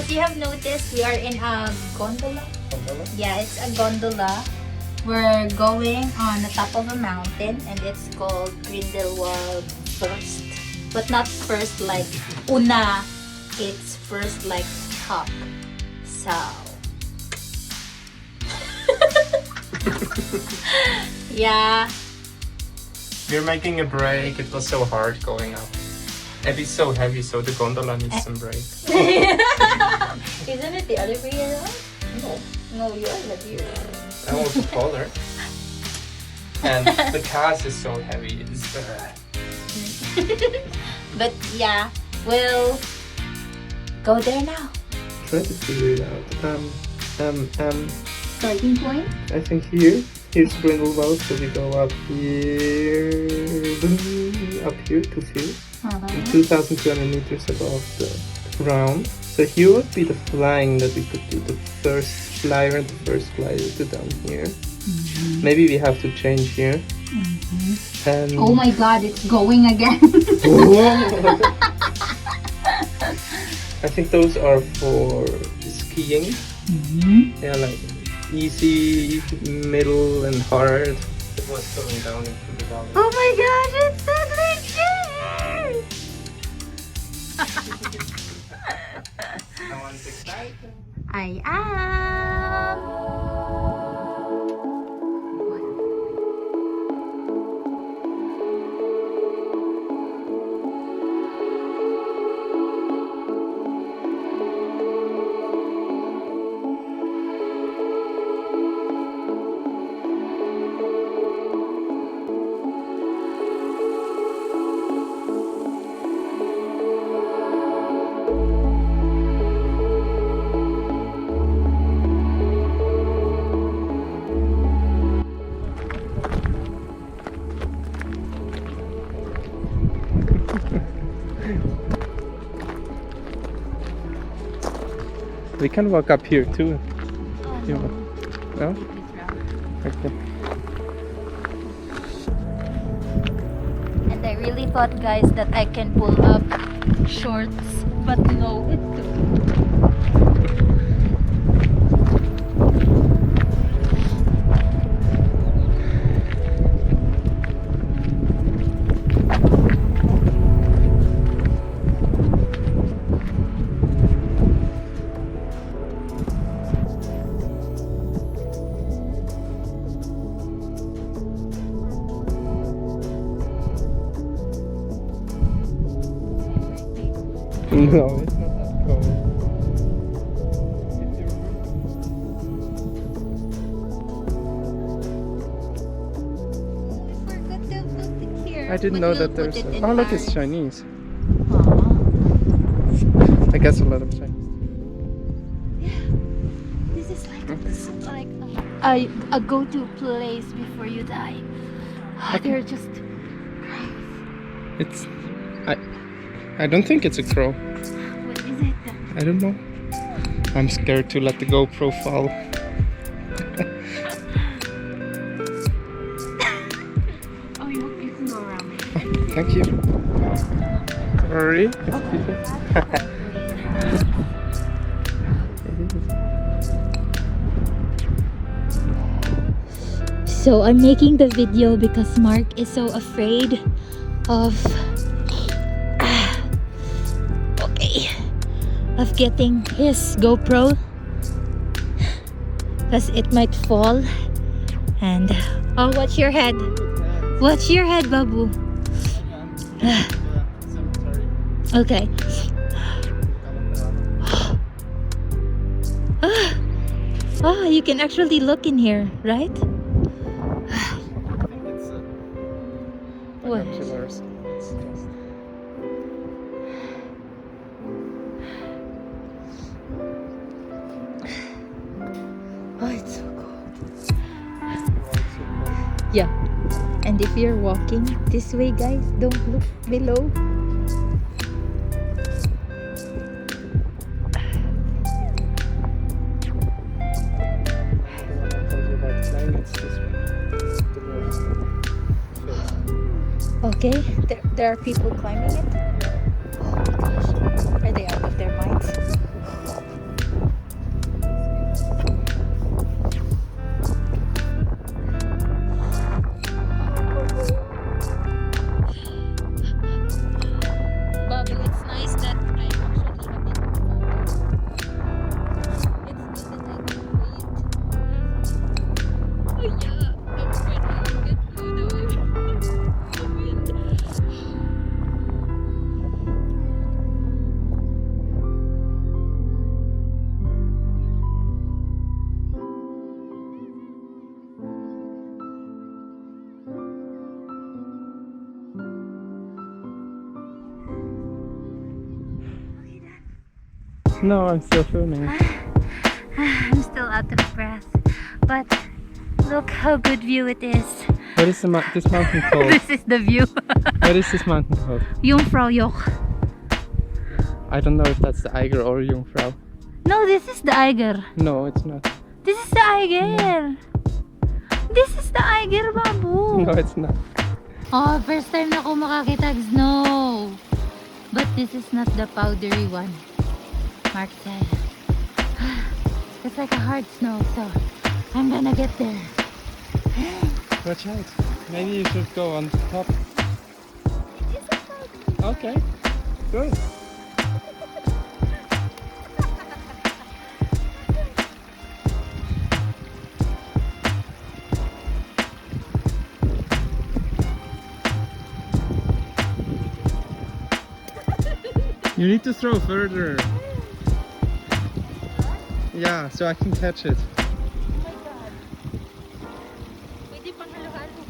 as you have noticed, we are in a gondola. Gondola? Yeah, it's a gondola. We're going on the top of a mountain and it's called Grindelwald first. But not first like una. It's first like top. So. Yeah. We're making a break. It was so hard going up. And it's so heavy, so the gondola needs some break. Isn't it the other way around? No. No, you're the deer. I'm also taller. And the cast is so heavy. It's But yeah, we'll go there now. try to figure it out. Starting point? I think here's Grindelwald, so we go up here, to see. 2,200 meters above the ground. So here would be the flying that we could do, the first flyer and the first glider down here. Maybe we have to change here. And Oh my god, it's going again. I think those are for skiing. Yeah, like easy, middle, and hard. It was going down into the valley. Oh my gosh, it's so glitchy! Someone's excited. I am. We can walk up here too. Oh, You no. want- No? Okay. And I really thought, guys, that I can pull up shorts, but no, it's too. No, it's not that cold. We forgot to put it here. I didn't But know we'll that put there's. it in Oh, look, it's ours. Chinese. Aw. I guess a lot of Chinese. This is like a go-to place before you die. They're just It's. I don't think it's a crow. what is it? I don't know. I'm scared to let the GoPro fall. Oh, you can go around it. Thank you. Sorry. So I'm making the video because Mark is so afraid of of getting his GoPro because it might fall. And oh, watch your head. Watch your head, Babu. Okay. Oh, you can actually look in here, right? What? Oh, it's so cold. Yeah. And if you're walking this way, guys, don't look below. Okay, there are people climbing it. Oh my gosh, are they out of their minds? No, I'm still filming. I'm still out of breath, but look how good view it is. What is this mountain called? This is the view. What is this mountain called? Jungfraujoch. I don't know if that's the Eiger or Jungfrau. No, this is the Eiger. No, it's not. This is the Eiger. This is the Eiger, babu. No, it's not. Oh, first time na ako makakita ng snow. But this is not the powdery one. Mark said. It's like a hard snow, so I'm gonna get there. Watch out. Maybe you should go on top. It is a powdery. Okay, good. You need to throw further. Yeah, so I can catch it. Oh my God. Pwede pang halo-halo.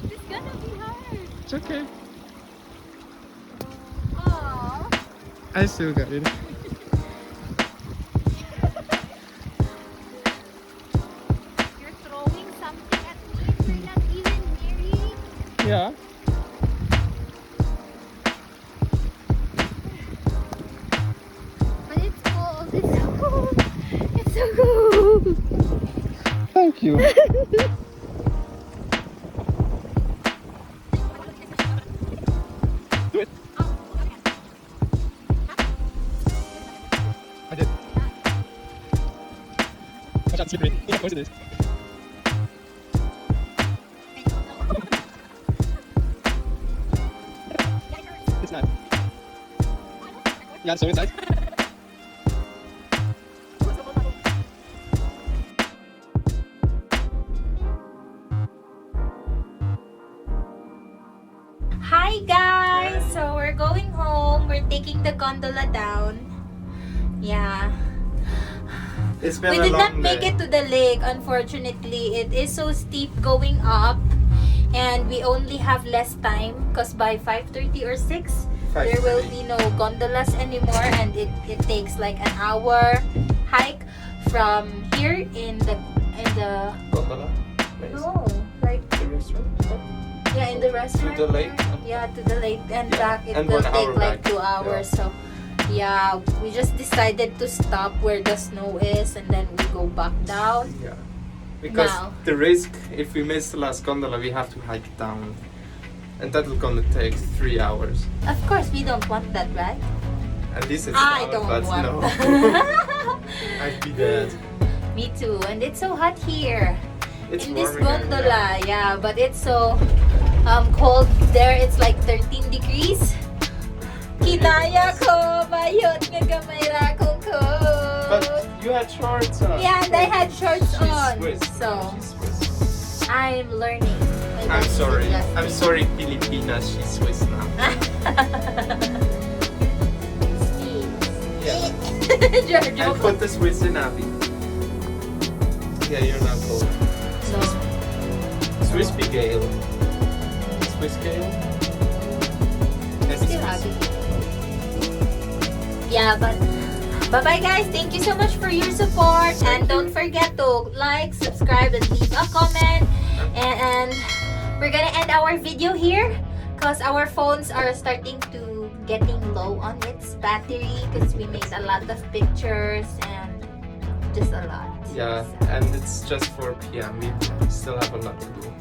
It's gonna be hard. It's okay. Aww. I still got it. You're throwing something at me and you're not even near it. Yeah. But it's cold. It's so cold. It's so cold. Thank you. Do it. I did. Watch out, slippery. Look how close it is. It's not. Yeah, so inside. Hi guys! So we're going home. We're taking the gondola down. Yeah. It's We did not make it to the lake, unfortunately. It is so steep going up. And we only have less time because by 5:30 or 6, there will be no gondolas anymore. And it takes like an hour hike from here in the Gondola place. no, like The restaurant. yeah, in the restaurant. To the lake. Yeah, to the lake and Yeah, back. It and will 1 take hour like back. 2 hours. So yeah, we just decided to stop where the snow is and then we go back down. Yeah. Because Now. the risk, if we miss the last gondola, we have to hike down. And that will gonna take 3 hours. Of course, we don't want that, right? At least it's I not, don't but want no. that. I'd be dead. Me too. And it's so hot here It's in this warm again, gondola. Yeah, but it's so cold there. It's like 13 degrees. Kinaya ko, bayot nga gamay ra ko ko. But you had shorts on. Yeah, and I had shorts She's on. Swiss. So She's Swiss. I'm learning. I'm sorry. I'm sorry, Filipina. She's Swiss now. Yeah. Giorgio. And put the Swiss in Abby. Yeah, you're not cold. No. Swiss Gale. Swiss Gale? Yes, Still Swiss. happy. Yeah, but bye-bye guys. Thank you so much for your support. And don't forget to like, subscribe, and leave a comment. And we're gonna end our video here because our phones are starting to getting low on its battery because we made a lot of pictures and just a lot. Yeah, So, and it's just 4 p.m. We still have a lot to do.